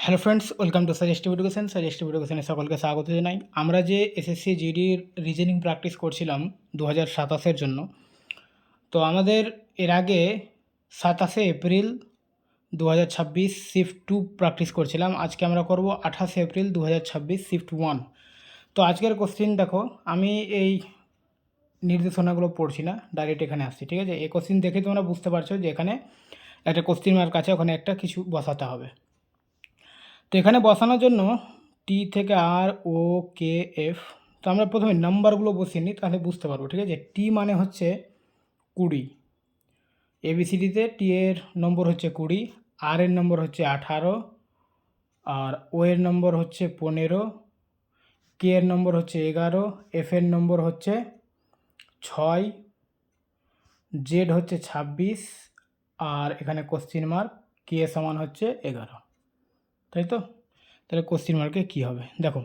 Hello friends, welcome to suggestive education. Suggestive এডুকেশনে সকলকে স্বাগত জানাই। আমরা যে এসএসসি জিডির রিজনিং প্র্যাকটিস করছিলাম 2027-এর জন্য, তো আমাদের এর আগে 27শে এপ্রিল 2026 শিফট 2 প্র্যাকটিস করছিলাম। আজকে আমরা করব 28শে এপ্রিল 2026 শিফট 1। তো আজকের কোশ্চেন দেখো, আমি এই নির্দেশনাগুলো পড়ছি না, ডাইরেক্ট এখানে আসছি, ঠিক আছে? এই কোশ্চেন দেখে তোমরা বুঝতে পারছো যে এখানে একটা কোশ্চেন মার্ক আছে, ওখানে একটা কিছু বসাতে হবে। তো এখানে বসানোর জন্য টি থেকে আর, ও, কে, এফ, তো আমরা প্রথমে নাম্বারগুলো বসিয়ে নিই, তাহলে বুঝতে পারবো, ঠিক আছে? টি মানে হচ্ছে 20, এবিসিডিতে টি এর নম্বর হচ্ছে 20, আর এর নম্বর হচ্ছে 18, আর ও এর নম্বর হচ্ছে 15, কে এর নম্বর হচ্ছে 11, এফ এর নম্বর হচ্ছে 6, জেড হচ্ছে 26, আর এখানে কোশ্চিন মার্ক কে সমান হচ্ছে 11, তাই তো? তাহলে কোশ্চিন মার্কে কী হবে দেখো,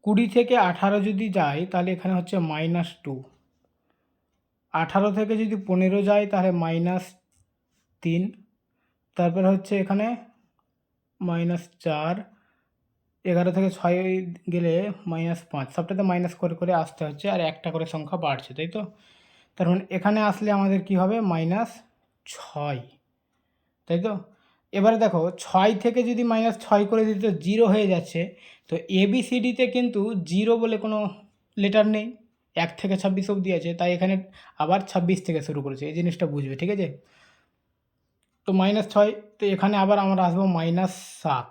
20 থেকে 18 যদি যায় তাহলে এখানে হচ্ছে -2, 18 থেকে যদি 15 যায় তাহলে -3, তারপরে হচ্ছে এখানে -4, 11 থেকে 6 গেলে -5, সবটাতে মাইনাস করে করে আসতে হচ্ছে, আর একটা করে সংখ্যা বাড়ছে, তাই তো? তার মানে এখানে আসলে আমাদের কি হবে, -6, তাই তো? এবারে দেখো 6 থেকে যদি -6 করে দিই তো 0 হয়ে যাচ্ছে। তো এবিসিডিতে কিন্তু 0 বলে কোনো লেটার নেই, 1 থেকে 26 অবধি আছে, তাই এখানে আবার 26 থেকে শুরু করেছে, এই জিনিসটা বুঝবে, ঠিক আছে? তো -6, তো এখানে আবার আমরা আসবো -7,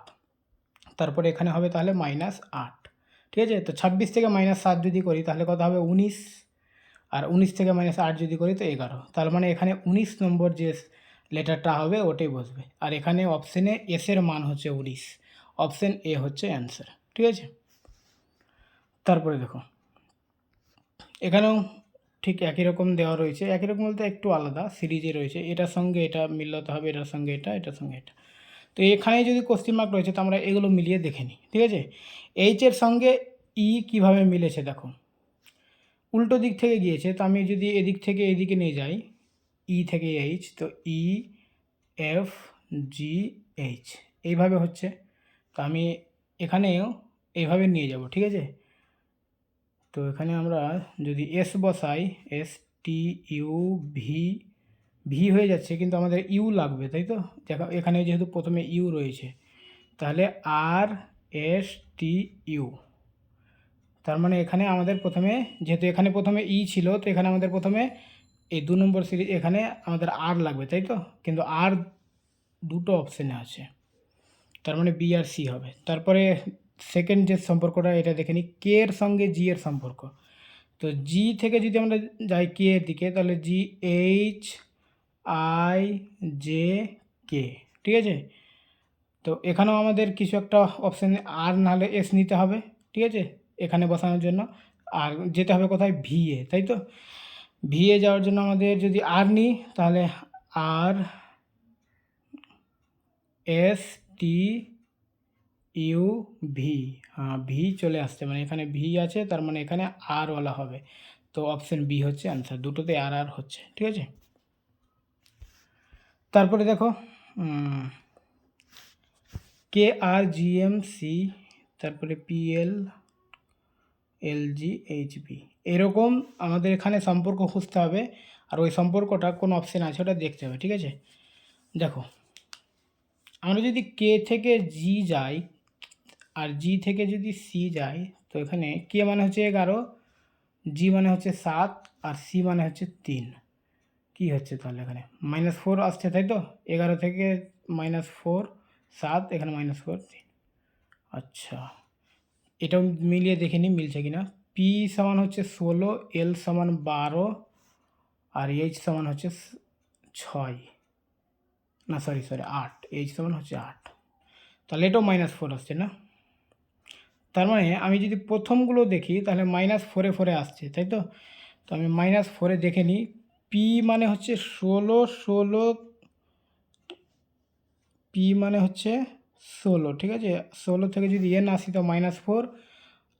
তারপরে এখানে হবে তাহলে -8, ঠিক আছে? তো 26 থেকে -7 যদি করি তাহলে কত হবে, 19, আর 19 থেকে -8 যদি করি তো 11, তার মানে এখানে 19 নম্বর যে লেটারটা হবে ওটাই বসবে, আর এখানে অপশানে এসের মান হচ্ছে 19, অপশান এ হচ্ছে অ্যান্সার, ঠিক আছে? তারপরে দেখো এখানেও ঠিক একই রকম দেওয়া রয়েছে, একই রকম বলতে একটু আলাদা সিরিজে রয়েছে, এটার সঙ্গে এটা মিলাতে হবে, এটার সঙ্গে এটা, এটার সঙ্গে এটা। তো এখানে যদি কোশ্চেন মার্ক রয়েছে তো আমরা এগুলো মিলিয়ে দেখে নিই, ঠিক আছে? এইচের সঙ্গে ই কিভাবে মিলেছে দেখো, উল্টো দিক থেকে গিয়েছে, তো আমি যদি এদিক থেকে এদিকে নিয়ে যাই, ই থেকে এইচ, তো ই, এফ, জি, এইচ এইভাবে হচ্ছে, তো আমি এখানেও এইভাবে নিয়ে যাব, ঠিক আছে? তো এখানে আমরা যদি এস বসাই, S, T, U, V, V হয়ে যাচ্ছে, কিন্তু আমাদের ইউ লাগবে, তাই তো? এখানে যেহেতু প্রথমে ইউ রয়েছে, তাহলে আর, এস, টি, ইউ, তার মানে এখানে আমাদের প্রথমে, যেহেতু এখানে প্রথমে ই ছিল, তো এখানে আমাদের প্রথমে এই 2 নম্বর সিরিজ এখানে আমাদের আর লাগবে, তাই তো? কিন্তু আর দুটো অপশানে আছে, তার মানে বি আর সি হবে। তারপরে সেকেন্ড যে সম্পর্কটা এটা দেখে নিই, কে এর সঙ্গে জি এর সম্পর্ক। তো জি থেকে যদি আমরা যাই কে এর দিকে, তাহলে জি, এইচ, আই, জে, কে, ঠিক আছে? তো এখানেও আমাদের কিছু একটা অপশান আর নাহলে এস নিতে হবে, ঠিক আছে, এখানে বসানোর জন্য। আর যেতে হবে কোথায়, ভি এ, তাই তো? ভি এ যাওয়ার জন্য আমাদের যদি আর নিই তাহলে আর, এস, টি, ইউ, ভি, হ্যাঁ ভি চলে আসছে, মানে এখানে ভি আছে, তার মানে এখানে আরওয়ালা হবে, তো অপশান বি হচ্ছে অ্যান্সার, দুটোতে আর আর হচ্ছে, ঠিক আছে? তারপরে দেখো কে আর, জি এম, সি, তারপরে পি এল, এল জি, এইচ বি, এরকম আমাদের এখানে সম্পর্ক খুঁজতে হবে, আর ওই সম্পর্কটা কোন অপশান আছে ওটা দেখতে হবে, ঠিক আছে? দেখো আমরা যদি কে থেকে জি যাই আর জি থেকে যদি সি যাই, তো এখানে কে মানে হচ্ছে 11, জি মানে হচ্ছে 7, আর সি মানে হচ্ছে 3, কি হচ্ছে তাহলে এখানে -4 আসছে, তাই তো? 11 থেকে -4, 7, এখানে -4, 3, আচ্ছা এটাও মিলিয়ে দেখে নিই মিলছে কিনা। পি সমান হচ্ছে 16, এল সমান 12, আর এইচ সমান হচ্ছে 6, না সরি 8, এইচ সমান হচ্ছে 8, তাহলে এটাও -4 আসছে না? তার মানে আমি যদি প্রথমগুলো দেখি তাহলে -4 4 আসছে, তাই তো? তো আমি -4 দেখে নিই, পি মানে হচ্ছে 16, 16, পি মানে হচ্ছে 16, ঠিক আছে? 16 থেকে যদি এন আসি তো -4,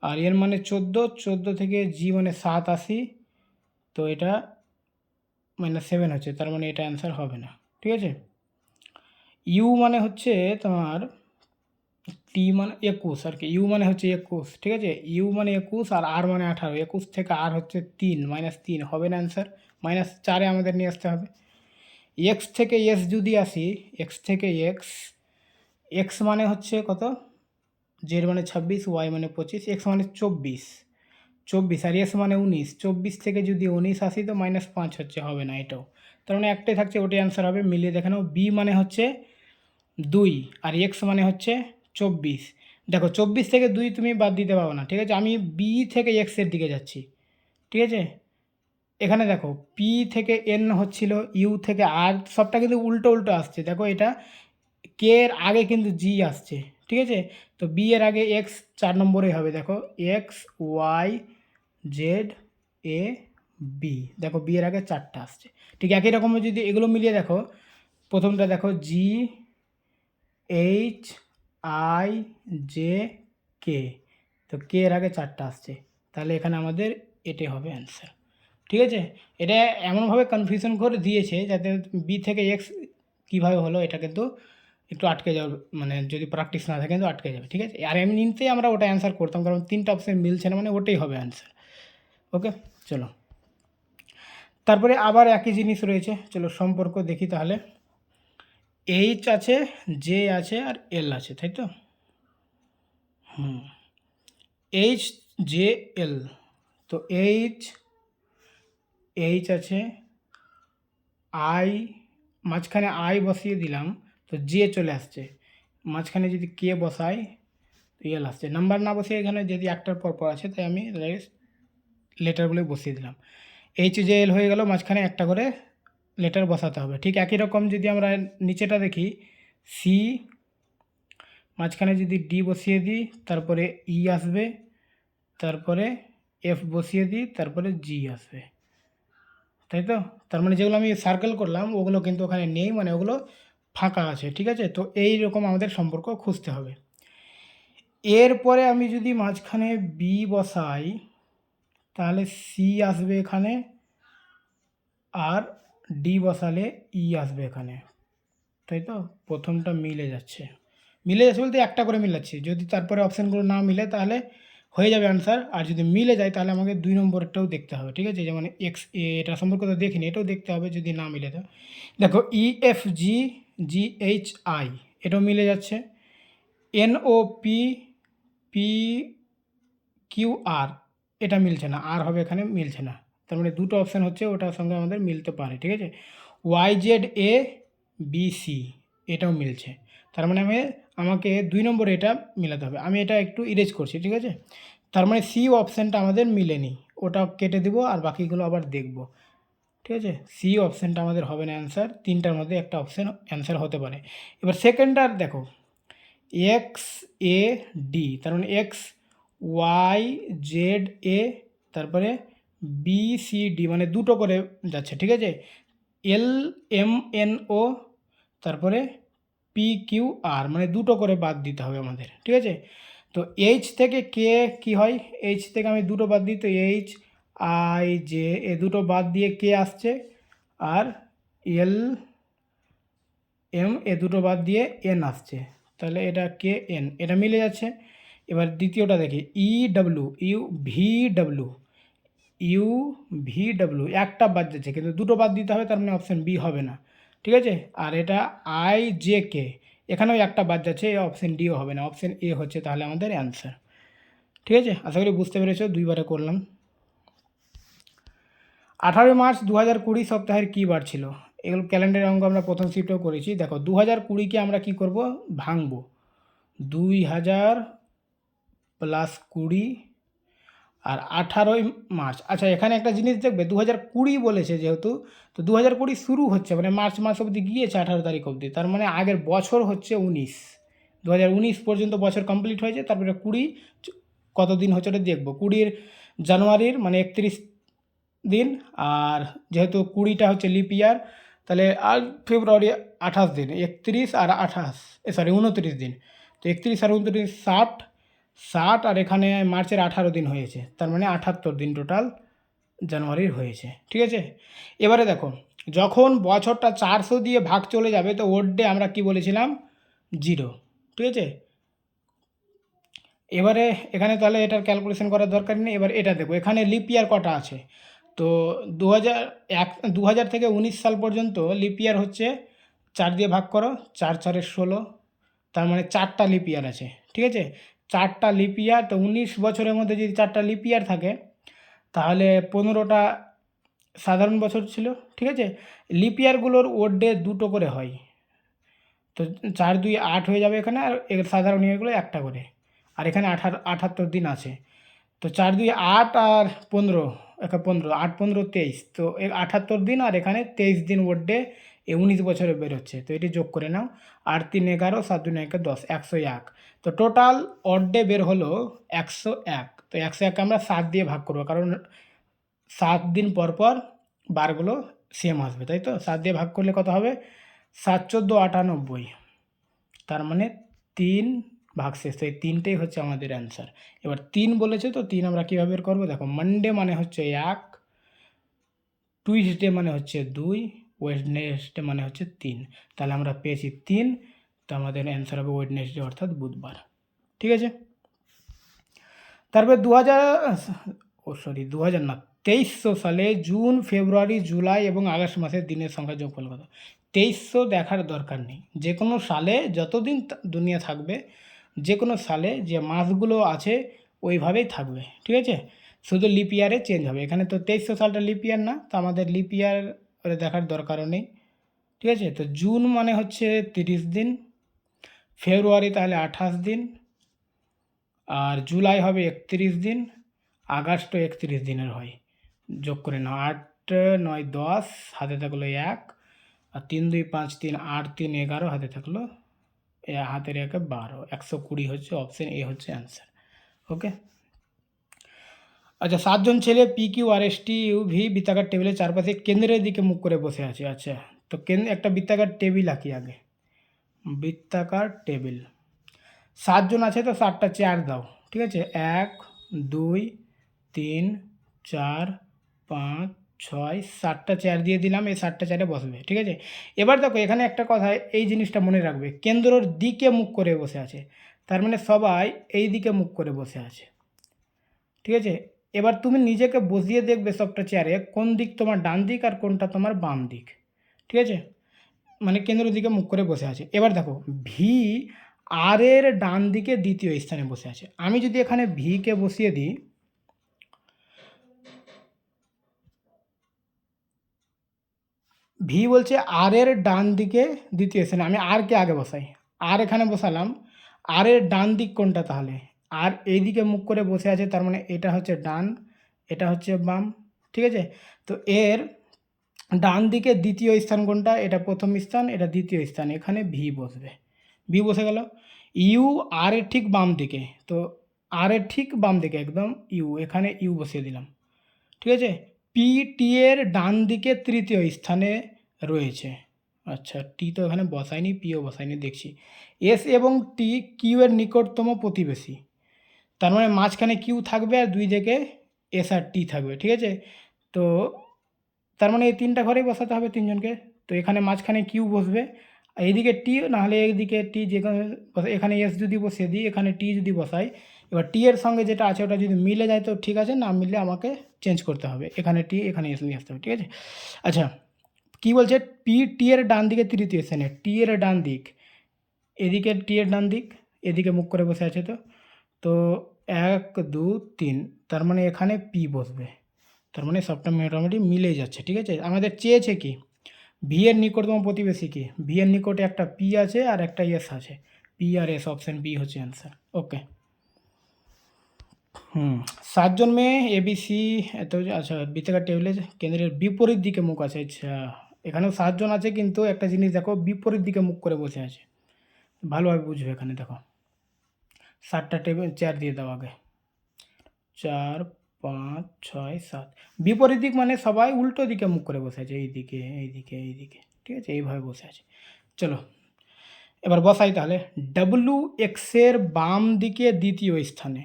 আর এর মানে 14, 14 থেকে জি মানে 7 আসি, তো এটা -7 হচ্ছে, তার মানে এটা অ্যান্সার হবে না, ঠিক আছে? ইউ মানে হচ্ছে তোমার টি মানে 21 আর কি, ইউ মানে হচ্ছে 21, ঠিক আছে, ইউ মানে 21 আর আর মানে 18, 21 থেকে আর হচ্ছে 3 -3 হবে না অ্যান্সার, -4 আমাদের নিয়ে আসতে হবে। এক্স থেকে এস যদি আসি, এক্স থেকে এক্স, এক্স মানে হচ্ছে কত, জেড মানে 26, ওয়াই মানে 25, এক্স মানে 24 আর এস মানে 19, 24 থেকে যদি 19 আসি তো -5 হচ্ছে, হবে না এটাও, তার মানে একটাই থাকছে, ওটাই অ্যান্সার হবে। মিলিয়ে দেখে নাও, বি মানে হচ্ছে 2 আর এক্স মানে হচ্ছে 24। দেখো 24 থেকে 2 তুমি বাদ দিতে পারো না, ঠিক আছে, আমি বি থেকে এক্সের দিকে যাচ্ছি, ঠিক আছে। এখানে দেখো পি থেকে এন হচ্ছিল, ইউ থেকে আর, সবটা কিন্তু উল্টো উল্টো আসছে, দেখো এটা কে এর আগে কিন্তু জি আসছে, ঠিক আছে, তো বি এর আগে এক্স 4 নম্বরে হবে, দেখো x Y Z A B, দেখো বি এর আগে 4টা আসছে। ঠিক একই রকম যদি এগুলো মিলিয়ে দেখো, প্রথমটা দেখো জি এইচ আই জে কে, তো কে এর আগে 4টা আসছে, তাহলে এখানে আমাদের এটাই হবে অ্যান্সার, ঠিক আছে। এটা এমনভাবে কনফিউশন করে দিয়েছে যাতে বি থেকে এক্স কীভাবে হলো এটা কিন্তু একটু আটকে যাবে, মানে যদি প্র্যাকটিস না থাকে কিন্তু আটকে যাবে, ঠিক আছে। আর এমনিতেই আমরা ওটা অ্যান্সার করতাম, কারণ 3টা অপশন মিলছে না, মানে ওটাই হবে অ্যান্সার। ওকে, চলো তারপরে আবার একই জিনিস রয়েছে, চলো সম্পর্ক দেখি তাহলে। এইচ আছে, জে আছে আর এল আছে, তাই তো। এইচ জে এল, তো এইচ আছে, আই মাঝখানে আই বসিয়ে দিলাম তো জে চলে আসছে, মাঝখানে যদি কে বসাই তো এল আসছে, নাম্বার না বসিয়ে এখানে যদি একটার পর পর আছে তাই আমি লেটারগুলো বসিয়ে দিলাম, এইচ জে এল হয়ে গেল, মাঝখানে একটা করে লেটার বসাতে হবে। ঠিক একই রকম যদি আমরা নিচেটা দেখি, সি মাঝখানে যদি ডি বসিয়ে দিই তারপরে ই আসবে, তারপরে এফ বসিয়ে দিই তারপরে জি আসবে, তাই তো। তার মানে যেগুলো আমি সার্কেল করলাম ওগুলো কিন্তু ওখানে নেই, মানে ওগুলো ফাঁকা আছে, ঠিক আছে। তো এই রকম আমাদের সম্পর্ক খুঁজতে হবে। এরপরে আমি যদি মাঝখানে বি বসাই তাহলে সি আসবে এখানে, আর ডি বসালে ই আসবে এখানে, তাই তো। প্রথমটা মিলে যাচ্ছে বলতে একটা করে মিলাচ্ছি, যদি তারপরে অপশানগুলো না মিলে তাহলে হয়ে যাবে অ্যান্সার, আর যদি মিলে যায় তাহলে আমাকে 2 নম্বরটাও দেখতে হবে, ঠিক আছে। যেমন এক্স এটা সম্পর্কে তো দেখিনি, এটাও দেখতে হবে যদি না মিলে তো। দেখো E F G G H I এটাও মিলে যাচ্ছে, N O P P Q R এটা মিলছে না, আর হবে এখানে মিলছে না, তার মানে দুটো অপশান হচ্ছে ওটার সঙ্গে আমাদের মিলতে পারে, ঠিক আছে। Y Z A B C এটাও মিলছে, তার মানে আমাকে 2 নম্বরে এটা মিলাতে হবে। আমি এটা একটু ইরেজ করছি, ঠিক আছে। তার মানে সি অপশানটা আমাদের মিলেনি, ওটা কেটে দেবো আর বাকিগুলো আবার দেখব, ঠিক আছে। সি অপশানটা আমাদের হবে না অ্যান্সার, 3টার মধ্যে একটা অপশান অ্যান্সার হতে পারে। এবার সেকেন্ডটার দেখো এক্স এ ডি, তার মানে এক্স ওয়াই জেড এ তারপরে বি সি ডি, মানে দুটো করে যাচ্ছে, ঠিক আছে। এল এম এন ও তারপরে পি কিউ আর, মানে দুটো করে বাদ দিতে হবে আমাদের, ঠিক আছে। তো এইচ থেকে কে কি হয়, এইচ থেকে আমি দুটো বাদ দিই তো এইচ আই জে এ দুটো বাদ দিয়ে কে আসছে, আর এল এম এ দুটো বাদ দিয়ে এন আসছে, তাহলে এটা কে এন এটা মিলে যাচ্ছে। এবার দ্বিতীয়টা দেখি ই ডাব্লু ইউ ভি ডাব্লু একটা বাদ যাচ্ছে, কিন্তু দুটো বাদ দিতে হবে, তার মানে অপশান বি হবে না, ঠিক আছে। আর এটা আই জে কে এখানেও একটা বাদ যাচ্ছে, অপশান ডিও হবে না, অপশান এ হচ্ছে তাহলে আমাদের অ্যান্সার, ঠিক আছে। আশা করি বুঝতে পেরেছো, দুইবারে করলাম। 18 মার্চ 2020 সপ্তাহের কী বার ছিল, এগুলো ক্যালেন্ডারের অঙ্ক আমরা প্রথম শিফটেও করেছি। দেখো 2020কে আমরা কি করব, ভাঙবো, 2000 প্লাস 20 আর 18 মার্চ। আচ্ছা এখানে একটা জিনিস দেখবে, 2020 বলেছে যেহেতু, তো 2020 শুরু হচ্ছে মানে মার্চ মাস অবধি গিয়েছে 18 তারিখ অবধি, তার মানে আগের বছর হচ্ছে 19, 2019 পর্যন্ত বছর কমপ্লিট হয়েছে, তারপরে 20 কত দিন হচ্ছে ওটা দেখবো, 20 জানুয়ারির মানে 31 দিন, আর যেহেতু 20টা হচ্ছে লিপ ইয়ার তাহলে আর ফেব্রুয়ারি 28 দিন, 31 আর 29 দিন, তো 31 আর 29 60 আর এখানে মার্চের 18 দিন হয়েছে, তার মানে 78 দিন টোটাল জানুয়ারির হয়েছে, ঠিক আছে। এবারে দেখো যখন বছরটা 400 দিয়ে ভাগ চলে যাবে তো ওর ডে আমরা কি বলেছিলাম 0, ঠিক আছে। এবারে এখানে তাহলে এটার ক্যালকুলেশন করার দরকার নেই। এবার এটা দেখো, এখানে লিপ ইয়ার কটা আছে। তো 2000 থেকে 19 সাল পর্যন্ত লিপ ইয়ার হচ্ছে 4 দিয়ে ভাগ করো, 4 4 16, তার মানে 4টা লিপ ইয়ার আছে। ঠিক আছে, 4টা লিপ ইয়ার, তো 19 বছরের মধ্যে যদি 4টা লিপ ইয়ার থাকে তাহলে 15টা সাধারণ বছর ছিল। ঠিক আছে, লিপ ইয়ারগুলোর ওড ডে 2টো করে হয়, তো 4 2 8 হয়ে যাবে এখানে, আর সাধারণ ইয়ারগুলো একটা করে, আর এখানে 78 দিন আছে। তো 4 2 8 আর 15, 15 8 15 23, তো 78 দিন, আর এখানে 23 দিন ওড ডে 19 বছরে বেরোচ্ছে। তো এটি যোগ করে নাও, 8 3 11, 7 2 9 10, 101। তো টোটাল অড ডে বের হলো 101। তো 101কে আমরা 7 দিয়ে ভাগ করবো, কারণ 7 দিন পর পর বারগুলো সেম আসবে, তাই তো। 7 দিয়ে ভাগ করলে কত হবে? 7 14 98, তার মানে 3 ভাগশেষ। তো এই 3টেই হচ্ছে আমাদের অ্যান্সার। এবার 3 বলেছে, তো 3 আমরা কীভাবে বের করবো? দেখো, মানডে মানে হচ্ছে 1, টুইসডে মানে হচ্ছে 2, ওয়েডনেসডে মানে হচ্ছে 3। তাহলে আমরা পেয়েছি 3, তো আমাদের অ্যান্সার হবে ওয়েডনেসডে, অর্থাৎ বুধবার। ঠিক আছে, তারপরে 2000 না, 2300 সালে জুন, ফেব্রুয়ারি, জুলাই এবং আগস্ট মাসের দিনের সংখ্যা যোগফল কত? 2300 দেখার দরকার নেই, যে কোনো সালে যতদিন দুনিয়া থাকবে, যে কোনো সালে যে মাসগুলো আছে ওইভাবেই থাকবে। ঠিক আছে, শুধু লিপ ইয়ারে চেঞ্জ হবে। এখানে তো 2300 সালটা লিপ ইয়ার না, তো আমাদের লিপ ইয়ার দেখার দরকারও নেই। ঠিক আছে, তো জুন মানে হচ্ছে 30 দিন, ফেব্রুয়ারি তাহলে 28 দিন, আর জুলাই হবে 31 দিন, আগস্টও 31 দিনের হয়। যোগ করে নাও, 8 9 10, হাতে থাকলো 1, আর 3 2 5 3 8 3 11, হাতে থাকলো হাতের 1 12, 120 হচ্ছে অপশন এ হচ্ছে অ্যান্সার। ওকে, আচ্ছা, 7 জন ছেলে পি কিউ আর এস টি ইউ ভি বৃত্তাকার টেবিলের চারপাশে কেন্দ্রের দিকে মুখ করে বসে আছে। আচ্ছা, তো একটা বৃত্তাকার টেবিল আঁকি আগে, বৃত্তাকার টেবিল। 7 জন আছে, তো 7টা চেয়ার দাও। ঠিক আছে, 1 2 3 4 5 6 7টা চেয়ার দিয়ে দিলাম, এই 7টা চেয়ারে বসবে। ঠিক আছে, এবার দেখো এখানে একটা কথা, এই জিনিসটা মনে রাখবে, কেন্দ্রর দিকে মুখ করে বসে আছে, তার মানে সবাই এই দিকে মুখ করে বসে আছে। ঠিক আছে, এবার তুমি নিজেকে বসিয়ে দেখবে সবটা চেয়ারে কোন দিক তোমার ডান দিক আর কোনটা তোমার বাম দিক। ঠিক আছে, মানে কেন্দ্রের দিকে মুখ করে বসে আছে। এবার দেখো, ভি আর এর ডান দিকে দ্বিতীয় স্থানে বসে আছে। আমি যদি এখানে ভিকে বসিয়ে দিই, ভি বলছে আর এর ডান দিকে দ্বিতীয় স্থানে, আমি আর কে আগে বসাই, আর এখানে বসালাম। আর এর ডান দিক কোনটা? তাহলে আর এই দিকে মুখ করে বসে আছে, তার মানে এটা হচ্ছে ডান, এটা হচ্ছে বাম। ঠিক আছে, তো এর ডান দিকে দ্বিতীয় স্থান কোনটা? এটা প্রথম স্থান, এটা দ্বিতীয় স্থান, এখানে ভি বসবে। ভি বসে গেল। ইউ আর এর ঠিক বাম দিকে, তো আর এর ঠিক বাম দিকে একদম ইউ, এখানে ইউ বসিয়ে দিলাম। ঠিক আছে, পি টি এর ডান দিকে তৃতীয় স্থানে রয়েছে। আচ্ছা, টি তো এখানে বসায়নি, পিও বসায়নি দেখছি। এস এবং টি কিউ এর নিকটতম প্রতিবেশী, তার মানে মাঝখানে কিউ থাকবে আর দুই দিকে এস আর টি থাকবে। ঠিক আছে, তো তার মানে এই 3টা ঘরেই বসাতে হবে 3জনকে। তো এখানে মাঝখানে কিউ বসবে, এইদিকে টি, নাহলে এইদিকে টি, যেখানে এখানে এস যদি বসিয়ে দিই, এখানে টি যদি বসাই, এবার টি এর সঙ্গে যেটা আছে ওটা যদি মিলে যায় তো ঠিক আছে, না মিললে আমাকে চেঞ্জ করতে হবে, এখানে টি এখানে এস নিয়ে আসতে হবে। ঠিক আছে, আচ্ছা, কি বলছে? পি টি এর ডান দিকে তৃতীয় স্থানে, টি এর ডান দিক, এদিকে টি এর ডান দিক, এদিকে মুখ করে বসে আছে, তো তো 1 2 3, তার মানে এখানে পি বসবে, তার মানে সবটা মোটামুটি মিলে যাচ্ছে। ঠিক আছে, আমাদের চেয়েছে কি? ভি এর নিকটতম প্রতিবেশী কি? ভি এর নিকটে একটা পি আছে আর একটা এস আছে, P R S, option B হচ্ছে অ্যান্সার। ওকে, 7 জন মেয়ে এবিসি, এত আচ্ছা, বৃত্তাকার টেবিলের কেন্দ্রের বিপরীত দিকে মুখ আছে। আচ্ছা, এখানেও 7 জন আছে, কিন্তু একটা জিনিস দেখো, বিপরীত দিকে মুখ করে বসে আছে, ভালোভাবে বুঝবে। এখানে দেখো, 7টা টেবিল চেয়ার দিয়ে দাও আগে, 4 5 6 7, বিপরীত দিক মানে সবাই উল্টো দিকে মুখ করে বসে আছে, এইদিকে এইদিকে এইদিকে। ঠিক আছে, এইভাবে বসে আছে। চলো এবার বসাই তাহলে, ডাব্লু এক্সের বাম দিকে দ্বিতীয় স্থানে।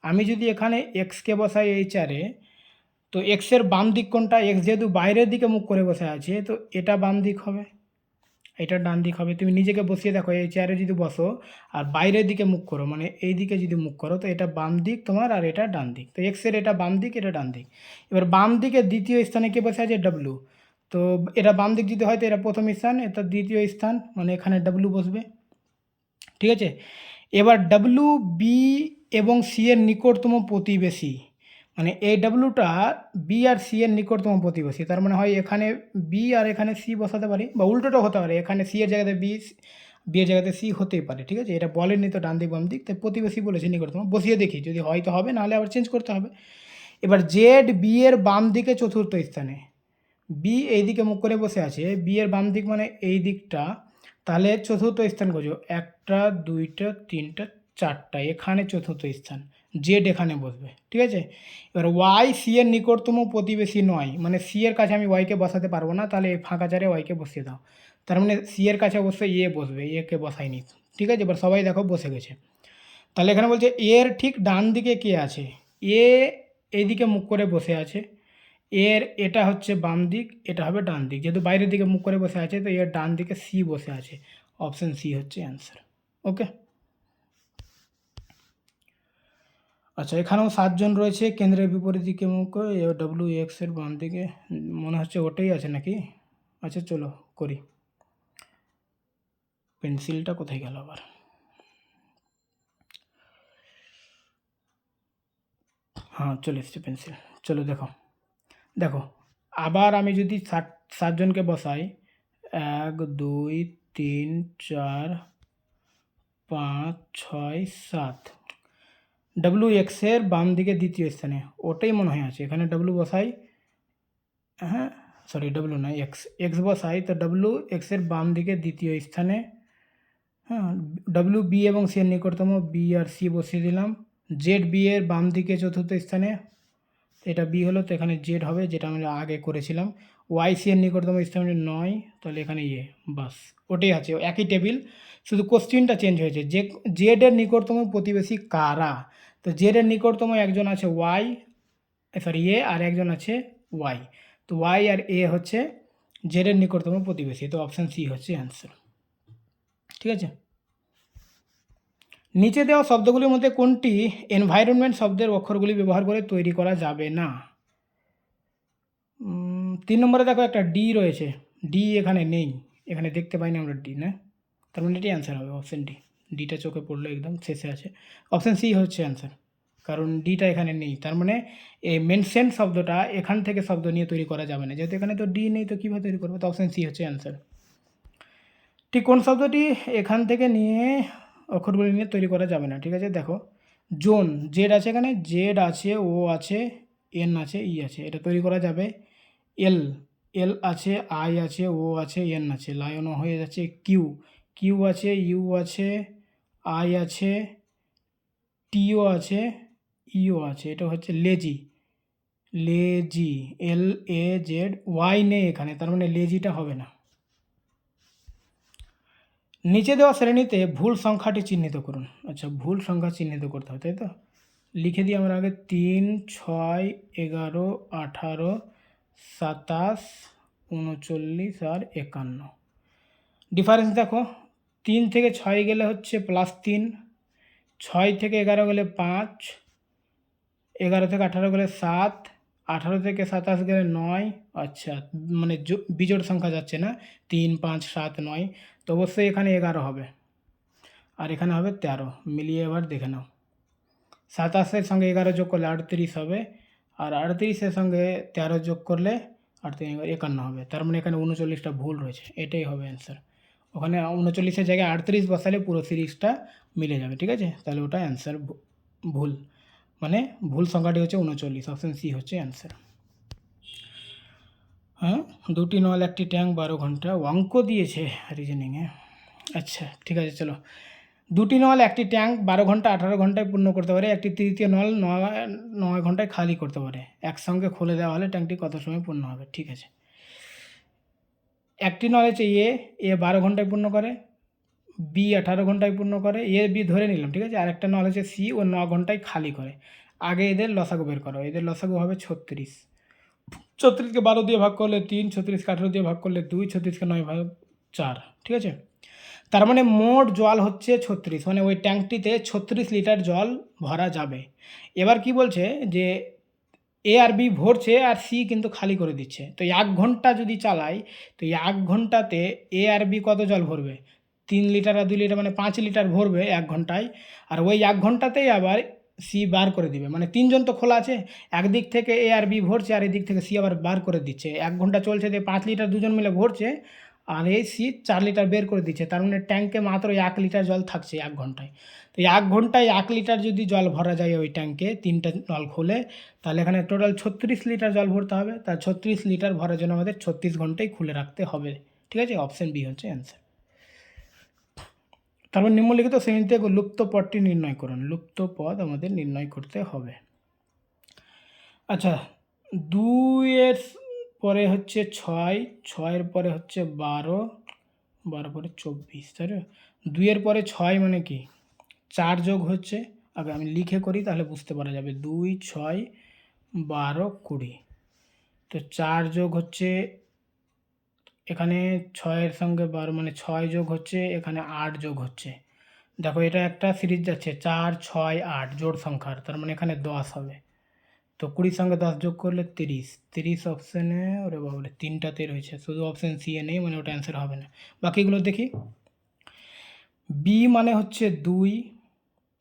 আমি যদি এখানে এক্সকে বসাই এই চারে, তো এক্সের বাম দিক কোনটা? এক্স যেহেতু বাইরের দিকে মুখ করে বসে আছে, তো এটা বাম দিক হবে। এটা ডান দিক হবে। তুমি নিজেকে বসিয়ে দেখো, এই চেয়ারে যদি বসো আর বাইরের দিকে মুখ করো, মানে এই দিকে যদি মুখ করো, তো এটা বাম দিক তোমার আর এটা ডান দিক। তো এক্সের এটা বাম দিক, এটা ডান দিক। এবার বাম দিকে দ্বিতীয় স্থানে কে বসে আছে? ডাব্লু। তো এটা বাম দিক যদি হয় তো এটা প্রথম স্থান, এটা দ্বিতীয় স্থান, মানে এখানে ডাব্লু বসবে। ঠিক আছে। এবার ডাব্লু বি এবং সি এর নিকটতম প্রতিবেশী, মানে এই ডাব্লুটা বি আর সি এর নিকটতম প্রতিবেশী। তার মানে হয় এখানে বি আর এখানে সি বসাতে পারি, বা উল্টোটাও হতে পারে, এখানে সি এর জায়গাতে বি, বি এর জায়গাতে সি হতেই পারে। ঠিক আছে, এটা বলেনি তো ডান দিক বাম দিক, তাই প্রতিবেশী বলেছে নিকটতম। বসিয়ে দেখি, যদি হয় তো হবে, নাহলে আবার চেঞ্জ করতে হবে। এবার জেড বি এর বাম দিকে চতুর্থ স্থানে, বি এই দিকে মুখ করে বসে আছে, বি এর বাম দিক মানে এই দিকটা, তাহলে চতুর্থ স্থান করছো, একটা দুইটা তিনটা চারটা, এখানে চতুর্থ স্থান, জেড এখানে বসবে। ঠিক আছে। এবার ওয়াই সি এর নিকটতম প্রতিবেশী নয়, মানে সি এর কাছে আমি ওয়াইকে বসাতে পারবো না, তাহলে এই ফাঁকা চারে ওয়াইকে বসিয়ে দাও। তার মানে সি এর কাছে অবশ্যই এ বসবে, একে বসাইনি। ঠিক আছে, এবার সবাই দেখো বসে গেছে। তাহলে এখানে বলছে এর ঠিক ডান দিকে কে আছে? এ এইদিকে মুখ করে বসে আছে, এর এটা হচ্ছে বাম দিক, এটা হবে ডান দিক। যেহেতু বাইরের দিকে মুখ করে বসে আছে, তো এর ডান দিকে সি বসে আছে। অপশন সি হচ্ছে অ্যান্সার। ওকে। আচ্ছা, এখানেও 7 জন রয়েছে, কেন্দ্রের বিপরীত দিকে মুখ করে, ডব্লিউ এক্স এর বাম দিকে, মনে হচ্ছে ওটাই আছে নাকি? আচ্ছা চলো করি। পেন্সিলটা কোথায় গেল আবার? হ্যাঁ চলে এসছে পেন্সিল। চলো দেখো, দেখো আবার আমি যদি 7জনকে বসাই, 1 2 3 4 5 6 7, ডাব্লিউ এক্সের বাম দিকে দ্বিতীয় স্থানে, ওটাই মনে হয় আছে। এখানে ডাব্লিউ বসাই, হ্যাঁ সরি ডাব্লিউ নয়, এক্স, এক্স বসাই, তো ডাব্লিউ এক্সের বাম দিকে দ্বিতীয় স্থানে। হ্যাঁ, ডাব্লিউ বি এবং সি এর নিকটতম, বি আর সি বসিয়ে দিলাম। জেড বি এর বাম দিকে চতুর্থ স্থানে, এটা বি হলো, তো এখানে জেড হবে, যেটা আমরা আগে করেছিলাম। ওয়াই সি এর নিকটতম স্থানে 9, তাহলে এখানে ইয়ে, বাস ওটাই আছে, একই টেবিল, শুধু কোশ্চিনটা চেঞ্জ হয়েছে। যে জেড এর নিকটতম প্রতিবেশী কারা, তো জেড এর নিকটতম একজন আছে ওয়াই, সরি এ, আর একজন আছে ওয়াই। তো ওয়াই আর এ হচ্ছে জেড এর নিকটতম প্রতিবেশী, তো অপশান সি হচ্ছে অ্যান্সার। ঠিক আছে। নিচে দেওয়া শব্দগুলির মধ্যে কোনটি এনভায়রনমেন্ট শব্দের অক্ষরগুলি ব্যবহার করে তৈরি করা যাবে না? 3 নম্বরে দেখো একটা ডি রয়েছে, ডি এখানে নেই, এখানে দেখতে পাইনি আমরা ডি, না? তার মানে এটাই অ্যান্সার হবে, অপশান ডি। ডিটা চোখে পড়লো, একদম শেষে আছে। অপশান সি হচ্ছে অ্যান্সার, কারণ ডিটা এখানে নেই। তার মানে এই মেনশন শব্দটা এখান থেকে শব্দ নিয়ে তৈরি করা যাবে না, যেহেতু এখানে তো ডি নেই, তো কীভাবে তৈরি করবো? তো অপশান সি হচ্ছে অ্যান্সার। ঠিক কোন শব্দটি এখান থেকে নিয়ে অক্ষরগুলি নিয়ে তৈরি করা যাবে না? ঠিক আছে, দেখো জোন, জেড আছে, এখানে জেড আছে, ও আছে, এন আছে, ই আছে, এটা তৈরি করা যাবে। এল, এল আছে, আই আছে, ও আছে, এন আছে, লায়নও হয়ে যাচ্ছে। কিউ, কিউ আছে, ইউ আছে, আই আছে, টিও আছে, ইও আছে, এটা হচ্ছে lazy, lazy, L A Z, Y নেই এখানে, তার মানে লেজিটা হবে না। নিচে দেওয়া শ্রেণীতে ভুল সংখ্যাটি চিহ্নিত করুন। আচ্ছা, ভুল সংখ্যা চিহ্নিত করতে হবে, তাই তো? লিখে দিই আমরা আগে, 3 6 11 18 27 39 আর 51। ডিফারেন্স দেখো, 3 থেকে 6 গেলে হচ্ছে +3, 6 থেকে 11 গেলে 5, 11 থেকে 18 গেলে 7, 18 থেকে 27 গেলে 9। আচ্ছা, মানে বিজোড় সংখ্যা যাচ্ছে না, 3 5 7 9, তো অবশ্যই এখানে 11 হবে, আর এখানে হবে 13। মিলিয়ে এবার দেখে নাও, 27-এর সঙ্গে 11 যোগ করলে 38 হবে, আর 38-এর সঙ্গে 13 যোগ করলে 51 হবে। তার মানে এখানে 39টা ভুল রয়েছে, এটাই হবে অ্যান্সার। ওখানে 39-এর জায়গায় 38 বসালে পুরো সিরিজটা মিলে যাবে। ঠিক আছে, তাহলে ওটা অ্যান্সার ভুল, মানে ভুল সংখ্যাটি হচ্ছে 39, অপশান সি হচ্ছে অ্যান্সার। হ্যাঁ, 2টি নল 1টি ট্যাঙ্ক 12 ঘন্টা, অঙ্ক দিয়েছে রিজনিংয়ে। আচ্ছা ঠিক আছে, চলো। 2টি নল 1টি ট্যাঙ্ক 12 ঘন্টা 18 ঘন্টায় পূর্ণ করতে পারে, একটি তৃতীয় নল 9 ঘন্টায় খালি করতে পারে। একসঙ্গে খুলে দেওয়া হলে ট্যাঙ্কটি কত সময় পূর্ণ হবে? ঠিক আছে, একটি নল হচ্ছে এ 12 ঘন্টায় পূর্ণ করে, বি 18 ঘন্টায় পূর্ণ করে, এ বি ধরে নিলাম। ঠিক আছে, আরেকটা নল হচ্ছে সি, ও 9 ঘন্টায় খালি করে। আগে এদের লসাগু বের করো, এদের লসাগু হবে 36। 36কে 12 দিয়ে ভাগ করলে 3, 36কে 18 দিয়ে ভাগ করলে 2, 36কে 9 4, ঠিক আছে। তার মানে মোট জল হচ্ছে 36, মানে ওই ট্যাঙ্কটিতে 36 লিটার জল ভরা যাবে। এবার কি বলছে যে এ আর বি ভরছে আর সি কিন্তু খালি করে দিচ্ছে। তো 1 ঘন্টা যদি চালাই, তো 1 ঘন্টাতে এ আর বি কত জল ভরবে? 3 লিটার আর 2 লিটার মানে 5 লিটার ভরবে 1 ঘন্টায়। আর ওই 1 ঘন্টাতেই আবার সি বার করে দিবে, মানে 3 জন তো খোলা আছে, একদিক থেকে এ আর বি ভরছে আর এদিক থেকে সি আবার বার করে দিচ্ছে। 1 ঘন্টা চলছে, দিয়ে 5 লিটার দুজন মিলে ভরছে আর এই সি 4 লিটার বের করে দিচ্ছে। তার মানে ট্যাঙ্কে মাত্র 1 লিটার জল থাকছে 1 ঘন্টায়। তো 1 ঘন্টায় 1 লিটার যদি জল ভরা যায় ওই ট্যাঙ্কে 3টা নল খুলে, তাহলে এখানে টোটাল 36 লিটার জল ভরতে হবে। তার 36 লিটার ভরার জন্য আমাদের 36 ঘন্টাই খুলে রাখতে হবে, ঠিক আছে। অপশন বি হচ্ছে অ্যান্সার। তারপর নিম্নলিখিত শ্রেণী থেকে লুপ্ত পদটি নির্ণয় করুন। লুপ্ত পদ আমাদের নির্ণয় করতে হবে। আচ্ছা, 2-এর পরে হচ্ছে 6, 6-এর পরে হচ্ছে 12, 12 পরে 24, তাই না? 2-এর পরে 6 মানে কি 4 যোগ হচ্ছে, আগে আমি লিখে করি তাহলে বুঝতে পারা যাবে। 2, 6, 12, 20। তো 4 যোগ হচ্ছে এখানে 6-এর সঙ্গে 12 মানে 6 যোগ হচ্ছে, এখানে 8 যোগ হচ্ছে। দেখো এটা একটা সিরিজ যাচ্ছে 4, 6, 8 জোড় সংখ্যার, তার মানে এখানে 10 হবে। তো 20 সঙ্গে 10 যোগ করলে 30, 30 অপশানে, ওরে বাবরে 3টাতে রয়েছে, শুধু অপশান সি এ নেই, মানে ওটা অ্যান্সার হবে না। বাকিগুলো দেখি। বি মানে হচ্ছে 2,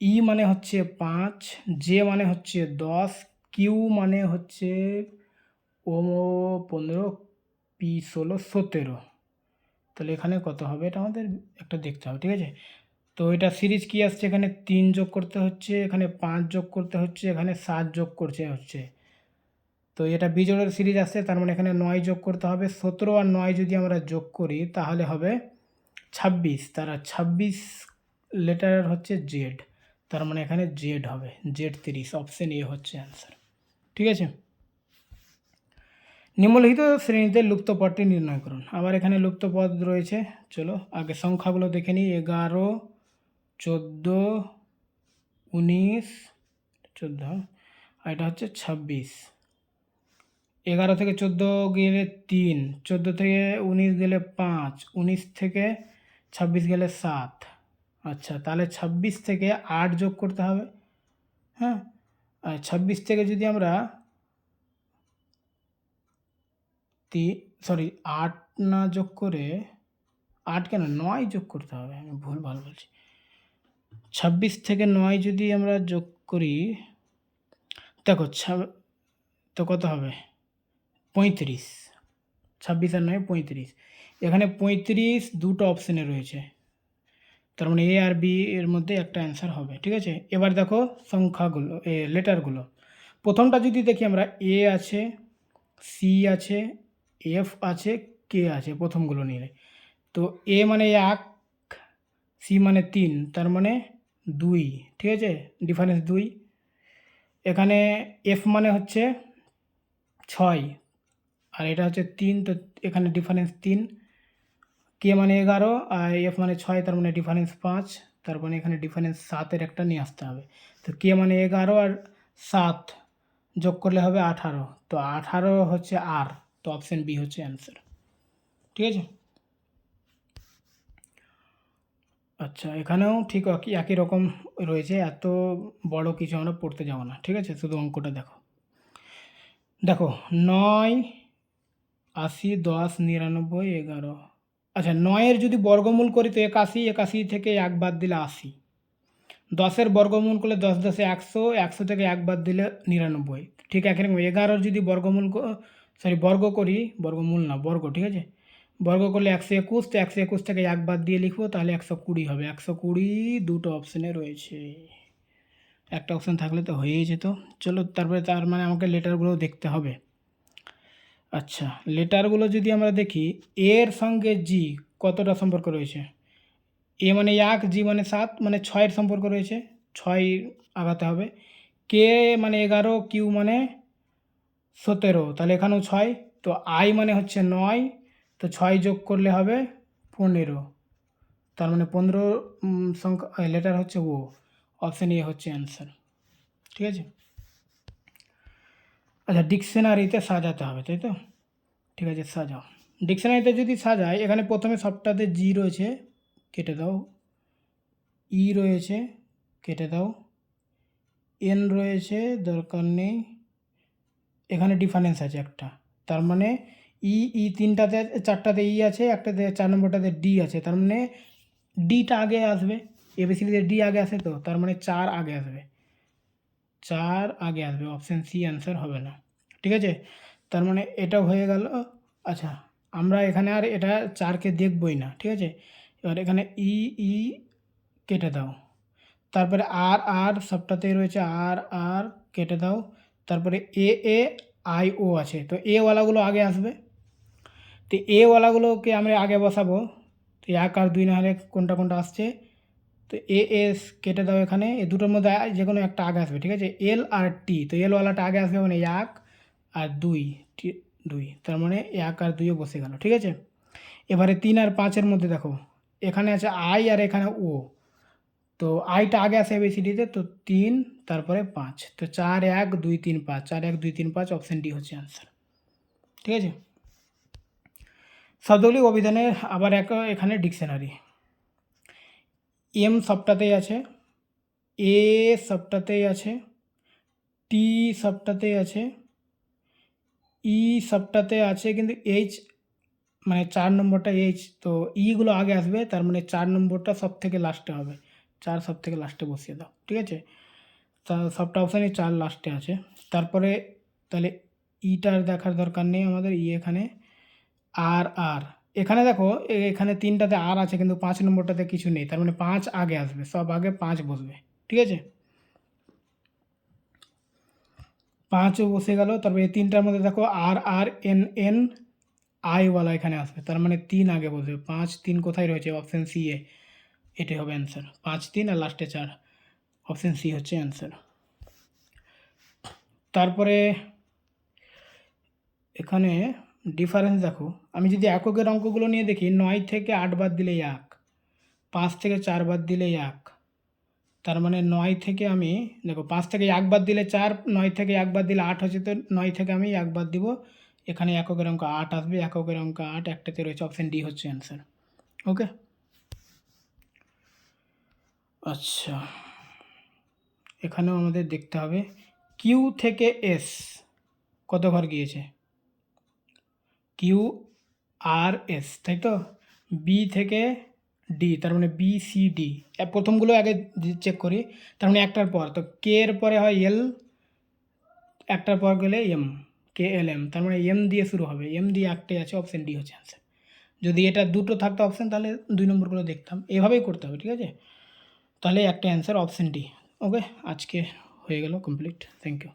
ই মানে হচ্ছে 5, জে মানে হচ্ছে 10, কিউ মানে হচ্ছে ও 15, পি 16, 17। তাহলে এখানে কত হবে এটা আমাদের একটা দেখতে হবে, ঠিক আছে। তো এটা সিরিজ কি আসছে, এখানে 3 যোগ করতে হচ্ছে, এখানে 5 যোগ করতে হচ্ছে, এখানে 7 যোগ করতে হচ্ছে। তো এটা বিজোড়ের সিরিজ আসছে, তার মানে এখানে 9 যোগ করতে হবে। 17 আর 9 যদি আমরা যোগ করি তাহলে হবে 26। তারা 26 লেটার হচ্ছে জেড, তার মানে এখানে জেড হবে, জেড 30। অপশন এ হচ্ছে অ্যান্সার, ঠিক আছে। নিম্নলিখিত শ্রেণীতে লুপ্ত পদটি নির্ণয় করুন। আবার এখানে লুপ্ত পদ রয়েছে, চলো আগে সংখ্যাগুলো দেখে নিই। 11, 14, 19, 14 আর এটা হচ্ছে 26। 11 থেকে 14 গেলে 3, 14 থেকে 19 গেলে 5, 19 থেকে 26 গেলে 7। আচ্ছা, তাহলে 26 থেকে 8 যোগ করতে হবে, হ্যাঁ। আর 26 থেকে যদি আমরা 8 না যোগ করে, 8 কেন 9 যোগ করতে হবে, আমি ভুলভাল বলছি। 26 থেকে 9 যদি আমরা যোগ করি, দেখো তো কত হবে 35, 26 আর 9 35। এখানে 35 দুটো অপশানে রয়েছে, তার মানে এ আর বি এর মধ্যে একটা অ্যান্সার হবে, ঠিক আছে। এবার দেখো সংখ্যাগুলো, লেটারগুলো। প্রথমটা যদি দেখি আমরা, এ আছে, সি আছে, এফ আছে, কে আছে, প্রথমগুলো নিলে। তো এ মানে 1, সি মানে 3, তার মানে 2, ঠিক আছে, ডিফারেন্স 2। এখানে এফ মানে হচ্ছে 6 আর এটা হচ্ছে 3, তো এখানে ডিফারেন্স 3। কে মানে 11 আর এফ মানে 6, তার মানে ডিফারেন্স 5, তার মানে এখানে ডিফারেন্স 7-এর একটা নিয়ে আসতে হবে। তো কে মানে 11 আর 7 যোগ করলে হবে 18, তো 18 হচ্ছে আর, তো অপশান বি হচ্ছে অ্যান্সার, ঠিক আছে। আচ্ছা, এখানেও ঠিক একই রকম রয়েছে, এত বড় কিছু আমরা পড়তে যাব না, ঠিক আছে, শুধু অঙ্কটা দেখো। দেখো 9, 80, 10, 99, 11। আচ্ছা, 9-এর যদি বর্গমূল করি তো 81, 81 থেকে 1 বাদ দিলে 80। 10-এর বর্গমূল করলে 10 10 100, 100 থেকে 1 বাদ দিলে 99। ঠিক একই রকম 11-র যদি বর্গ করি, বর্গমূল না বর্গ, ঠিক আছে, বর্গ করলে 121, তো 121 থেকে 1 বাদ দিয়ে লিখবো তাহলে 120 হবে। 120 দুটো অপশানে রয়েছে, একটা অপশান থাকলে তো হয়েই যেত। চলো তারপরে, তার মানে আমাকে লেটারগুলো দেখতে হবে। আচ্ছা, লেটারগুলো যদি আমরা দেখি, এর সঙ্গে জি কতটা সম্পর্ক রয়েছে, এ মানে 1, জি মানে 7, মানে 6-এর সম্পর্ক রয়েছে, 6 আগাতে হবে। কে মানে 11, কিউ মানে 17, তাহলে এখানেও 6। তো আই মানে হচ্ছে 9, তো 6 যোগ করলে হবে 15, তার মানে 15 সংখ্যা লেটার হচ্ছে ও। অপশান এ হচ্ছে অ্যান্সার, ঠিক আছে। আচ্ছা, ডিকশনারিতে সাজাতে হবে, তাই তো, ঠিক আছে, সাজাও। ডিকশনারিতে যদি সাজাই, এখানে প্রথমে সবটাতে জি রয়েছে, কেটে দাও। ই রয়েছে, কেটে দাও। এন রয়েছে, দরকার নেই। এখানে ডিফারেন্স আছে একটা, তার মানে ই তিনটাতে, চারটাতে ই আছে, একটাতে 4 নম্বরটাতে ডি আছে, তার মানে ডিটা আগে আসবে। এবিসিডিতে ডি আগে আসে, তো তার মানে 4 আগে আসবে, 4 আগে আসবে। অপশান সি অ্যান্সার হবে না, ঠিক আছে। তার মানে এটা হয়ে গেল। আচ্ছা, আমরা এখানে আর এটা 4কে দেখবই না, ঠিক আছে। এবার এখানে ই কেটে দাও। তারপরে আর সবটাতেই রয়েছে, আর কেটে দাও। তারপরে এ আই ও আছে, তো ওয়ালাগুলো আগে আসবে, তো ওয়ালাগুলোকে আমরা আগে বসাবো। তো 1 আর 2 না হলে কোনটা আসছে, তো এস কেটে দাও। এখানে এই দুটোর মধ্যে যে কোনো একটা আগে আসবে, ঠিক আছে। এল আর টি, তো ওয়ালাটা আগে আসবে, মানে 1 আর 2, তার মানে 1 আর 2 বসে গেল, ঠিক আছে। এবারে 3 আর 5-এর মধ্যে দেখো, এখানে আছে আই আর এখানে ও, তো আইটা আগে আসে এবিসিডিতে, তো 3 তারপরে 5, তো 4 1 2 3 5, 4 1 2 3 5, অপশান ডি হচ্ছে আনসার, ঠিক আছে। শব্দগুলি অভিধানের আবার এখানে ডিকশনারি। এম সবটাতেই আছে, এ সবটাতেই আছে, টি সবটাতেই আছে, ই সবটাতে আছে, কিন্তু এইচ, মানে 4 নম্বরটা এইচ, তো ইগুলো আগে আসবে, তার মানে 4 নম্বরটা সব থেকে লাস্টে হবে, 4 সব থেকে লাস্টে বসিয়ে দাও, ঠিক আছে। তা সবটা অপশানই 4 লাস্টে আছে। তারপরে তাহলে ইটার দেখার দরকার নেই আমাদের, এখানে আর এখানে দেখো, এখানে 3টাতে আর আছে, কিন্তু 5 নম্বরটাতে কিছু নেই, তার মানে 5 আগে আসবে, সব আগে 5 বসবে, ঠিক আছে। 5ও বসে গেল। তারপরে এই 3টার মধ্যে দেখো আর এন আইওয়ালা এখানে আসবে, তার মানে 3 আগে বসবে। 5 3 কোথায় রয়েছে, অপশান সি এ, এটাই হবে অ্যান্সার। 5 3 আর লাস্টে 4, অপশান সি হচ্ছে অ্যান্সার। তারপরে এখানে ডিফারেন্স দেখো, আমি যদি এককের অঙ্কগুলো নিয়ে দেখি, 9 থেকে 8 বাদ দিলে 1, 5 থেকে 4 বাদ দিলে 1, তার মানে 9 থেকে আমি দেখো, 5 থেকে 1 বাদ দিলে 4, 9 থেকে 1 বাদ দিলে 8 হচ্ছে, তো 9 থেকে আমি 1 বাদ দিব, এখানে এককের অঙ্ক 8 আসবে, এককের অঙ্ক 8 একটাতে রয়েছে, অপশান ডি হচ্ছে অ্যান্সার, ওকে। আচ্ছা, এখানেও আমাদের দেখতে হবে কিউ থেকে এস কত ঘর গিয়েছে, কিউ আর এস, তাই তো। বি থেকে ডি, তার মানে বি সি ডি, প্রথমগুলো আগে চেক করি, তার মানে একটার পর, তো কে এর পরে হয় এল, একটার পর গেলে এম, কে এল এম, তার মানে এম দিয়ে শুরু হবে, এম দিয়ে একটাই আছে, অপশান ডি হচ্ছে অ্যান্সার। যদি এটা দুটো থাকতো অপশান, তাহলে 2 নম্বরগুলো দেখতাম, এভাবেই করতে হবে, ঠিক আছে। তাহলে একটা অ্যান্সার অপশান ডি, ওকে। আজকে হয়ে গেল কমপ্লিট, থ্যাংক ইউ।